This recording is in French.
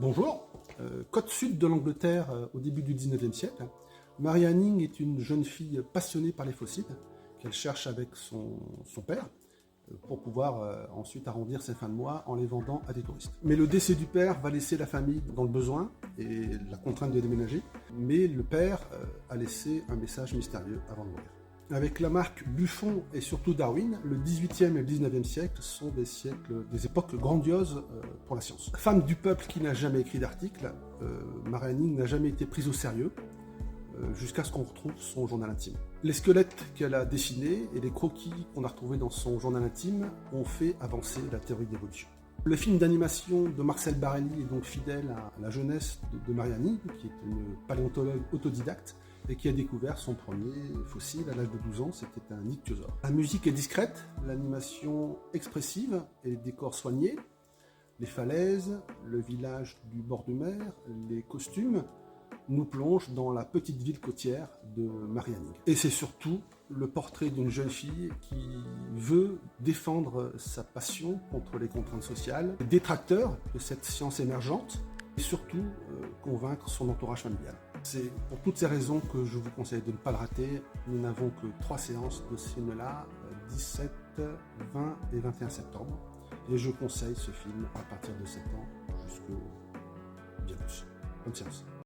Bonjour, côte sud de l'Angleterre au début du 19e siècle. Mary Anning est une jeune fille passionnée par les fossiles qu'elle cherche avec son père pour pouvoir ensuite arrondir ses fins de mois en les vendant à des touristes. Mais le décès du père va laisser la famille dans le besoin et la contrainte de déménager, mais le père a laissé un message mystérieux avant de mourir. Avec Lamarck, Buffon et surtout Darwin, le 18e et le 19e siècle sont des époques grandioses pour la science. Femme du peuple qui n'a jamais écrit d'article, Mary Anning n'a jamais été prise au sérieux jusqu'à ce qu'on retrouve son journal intime. Les squelettes qu'elle a dessinés et les croquis qu'on a retrouvés dans son journal intime ont fait avancer la théorie de l'évolution. Le film d'animation de Marcel Barelli est donc fidèle à la jeunesse de Mary Anning, qui est une paléontologue autodidacte et qui a découvert son premier fossile à l'âge de 12 ans, c'était un ichthyosaure. La musique est discrète, l'animation expressive et les décors soignés, les falaises, le village du bord de mer, les costumes nous plongent dans la petite ville côtière de Mary Anning. Et c'est surtout le portrait d'une jeune fille qui veut défendre sa passion contre les contraintes sociales, les détracteurs de cette science émergente, et surtout convaincre son entourage familial. C'est pour toutes ces raisons que je vous conseille de ne pas le rater. Nous n'avons que 3 séances de ce film-là, 17, 20 et 21 septembre. Et je conseille ce film à partir de 7 ans jusqu'au bien plus. Bonne séance.